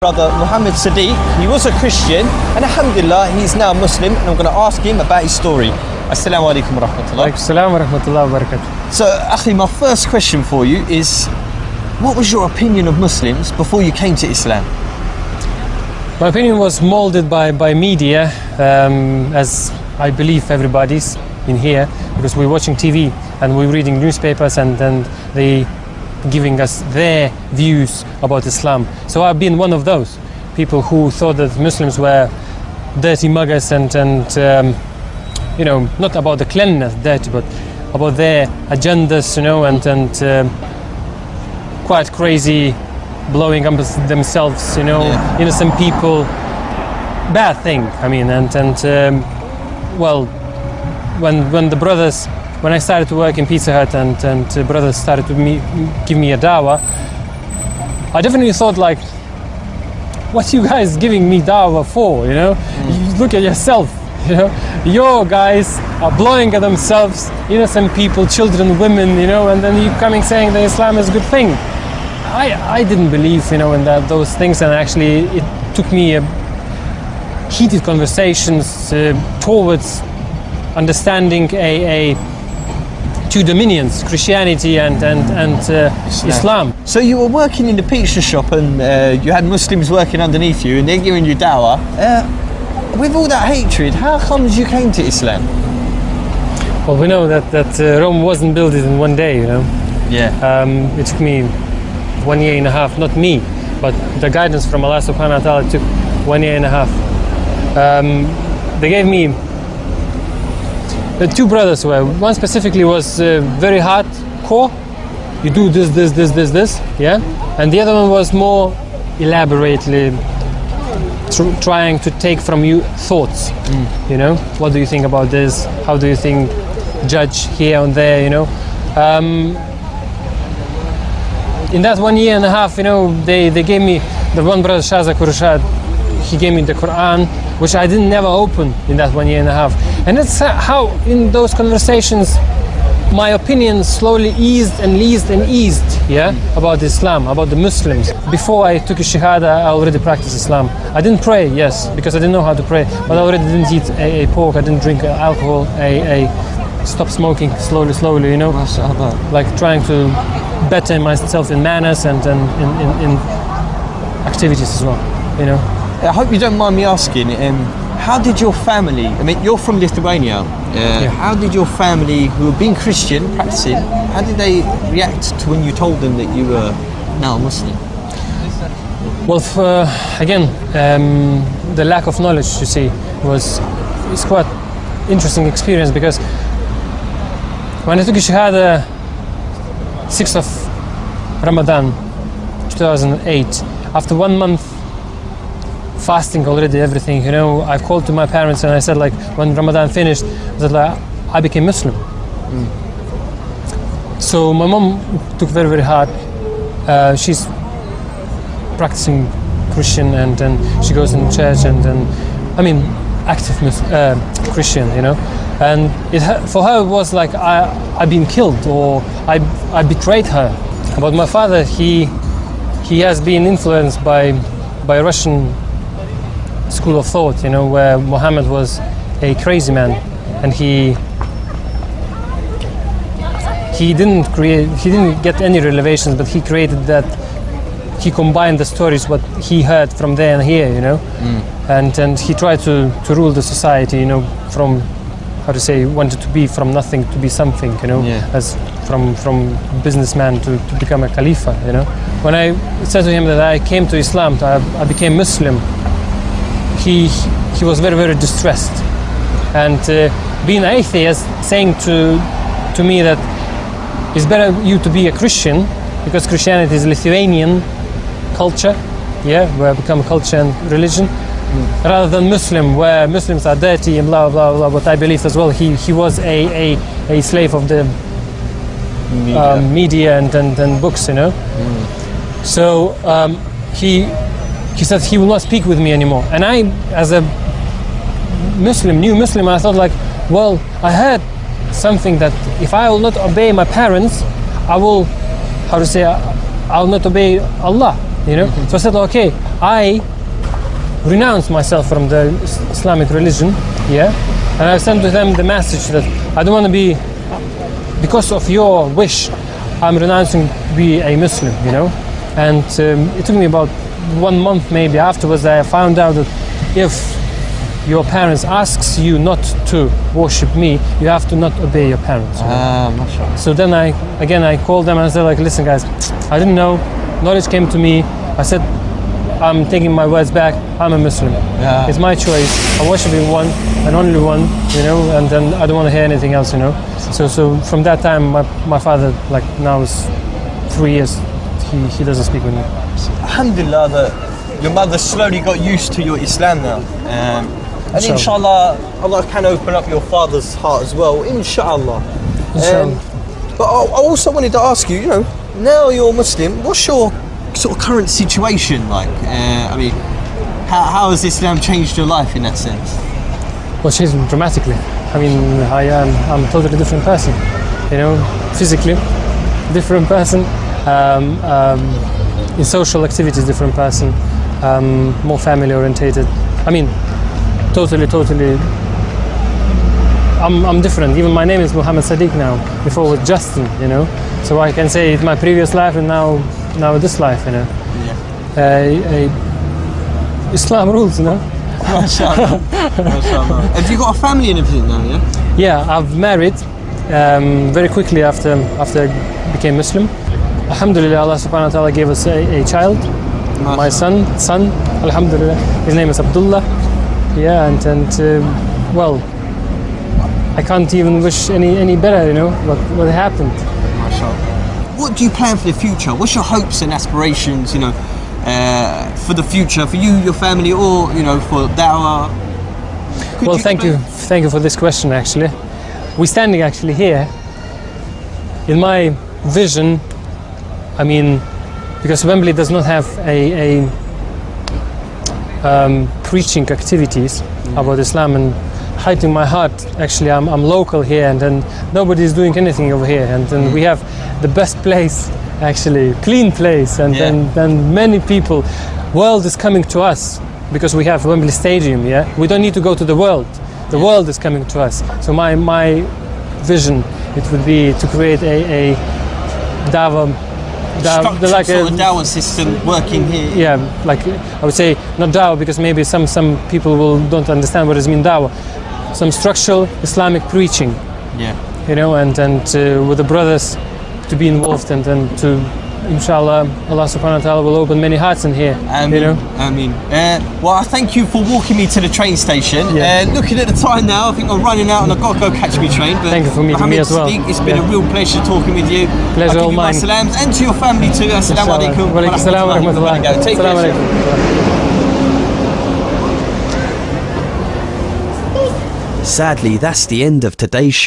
Brother Mohammad Sadiq, he was a Christian and alhamdulillah he's now Muslim, and I'm going to ask him about his story. Assalamu alaikum wa rahmatullah. Assalamu wa rahmatullah wa barakatuh. So Akhi, my first question for you is, what was your opinion of Muslims before you came to Islam? My opinion was molded by media, as I believe everybody's in here, because we're watching TV and we're reading newspapers and they giving us their views about Islam. So I've been one of those people who thought that Muslims were dirty muggers and you know, not about the cleanliness, dirty, but about their agendas, you know, and quite crazy, blowing up themselves, you know, innocent people, bad thing. I mean, well, when the brothers. When I started to work in Pizza Hut and brothers started to give me a dawah, I definitely thought like, what you guys giving me dawah for, you know? You look at yourself, you know? Your guys are blowing at themselves, innocent people, children, women, you know, and then you coming saying that Islam is a good thing. I didn't believe, you know, in those things, and actually it took me heated conversations towards understanding two dominions, Christianity and Islam. So you were working in the pizza shop and you had Muslims working underneath you and they're giving you dawah. With all that hatred, how comes you came to Islam? Well, we know that Rome wasn't built in one day, you know. Yeah. It took me 1 year and a half, not me, but the guidance from Allah subhanahu wa ta'ala took 1 year and a half. They gave me two brothers were. One specifically was very hardcore. You do this, yeah. And the other one was more elaborately trying to take from you thoughts. You know, what do you think about this? How do you think? Judge here and there, you know. In that 1 year and a half, you know, they gave me the one brother Shazak Urshad. He gave me the Quran, which I didn't never open in that 1 year and a half. And that's how, in those conversations, my opinion slowly eased, yeah, about Islam, about the Muslims. Before I took a Shahada, I already practiced Islam. I didn't pray, yes, because I didn't know how to pray, but I already didn't eat a pork, I didn't drink alcohol, I stopped smoking slowly, you know, like trying to better myself in manners and in activities as well, you know. I hope you don't mind me asking, how did your family, I mean, you're from Lithuania, how did your family, who have been Christian, practicing, how did they react to when you told them that you were now Muslim? Well, again, the lack of knowledge, you see, it's quite interesting experience, because when I took a Shahada 6th of Ramadan 2008, after 1 month fasting already, everything, you know, I called to my parents and I said, like, when Ramadan finished, I said, like, I became Muslim. So my mom took very hard. She's practicing Christian and she goes in church and I mean, active Christian, you know. And for her it was like I've been killed, or I betrayed her. But my father, he has been influenced by Russian school of thought, you know, where Mohammad was a crazy man, and he didn't get any revelations, but he created that. He combined the stories what he heard from there and here, you know, and he tried to rule the society, you know, from, how to say, wanted to be from nothing to be something, you know, as from businessman to become a Khalifa, you know. When I said to him that I came to Islam, I became Muslim, he was very distressed, and being an atheist, saying to me that it's better you to be a Christian, because Christianity is Lithuanian culture, where become a culture and religion, rather than Muslim, where Muslims are dirty and blah blah blah. But I believe as well he was a slave of the media and books, you know. So he said he will not speak with me anymore. And I, as a new Muslim, I thought, like, well, I heard something that if I will not obey my parents, I will, how to say, I will not obey Allah, you know. So I said, okay, I renounced myself from the Islamic religion, yeah, and I sent to them the message that I don't want to be, because of your wish, I'm renouncing to be a Muslim, you know. And it took me about 1 month maybe afterwards I found out that if your parents asks you not to worship me, you have to not obey your parents. You know? So then I called them and I said, like, listen guys, I didn't know, knowledge came to me, I said, I'm taking my words back, I'm a Muslim. Yeah. It's my choice, I'm worshiping one and only one, you know, and then I don't want to hear anything else, you know. So from that time, my father, like now is 3 years, he doesn't speak with me. Alhamdulillah that your mother slowly got used to your Islam now. And inshallah, Allah can open up your father's heart as well, inshallah. But I also wanted to ask you, you know, now you're Muslim, what's your sort of current situation like? I mean, how has Islam changed your life in that sense? Well, changed dramatically. I mean, I'm a totally different person, you know, physically, different person, in social activities, different person, more family orientated. I mean, totally, I'm different. Even my name is Mohammad Sadiq now. Before it was Justin, you know. So I can say it's my previous life and now this life, you know. Yeah. Islam rules, you know. MashaAllah. MashaAllah. Have you got a family and everything now, yeah? Yeah, I've married very quickly after I became Muslim. Alhamdulillah, Allah subhanahu wa ta'ala gave us a child, my son, alhamdulillah. His name is Abdullah. Yeah, and well, I can't even wish any better, you know, what happened. MashaAllah. What do you plan for the future? What's your hopes and aspirations, you know, for the future, for you, your family, or, you know, for da'wah? Well, thank you for this question. Actually, we're standing actually here. In my vision, I mean, because Wembley does not have a preaching activities about Islam, and height in my heart, actually I'm local here, and then nobody is doing anything over here, and then we have the best place, actually clean place, and then many people, world is coming to us because we have Wembley Stadium. Yeah, we don't need to go to the world, the world is coming to us. So my vision, it would be to create a dawah, like sort of dawah system working here. Yeah, like I would say not dawah, because maybe some people don't understand what does mean dawah. Some structural Islamic preaching. Yeah. You know, and with the brothers to be involved, and then to, inshallah, Allah subhanahu wa ta'ala will open many hearts in here. You know? Well, I thank you for walking me to the train station. Yeah. Looking at the time now, I think I'm running out and I've got to go catch my train. But thank you for meeting me as well. It's been a real pleasure talking with you. Pleasure all mine. Salams, and to your family too. Assalamu alaikum. Wa alaikum assalam wa rahmatullah. Take care. Sadly, that's the end of today's show.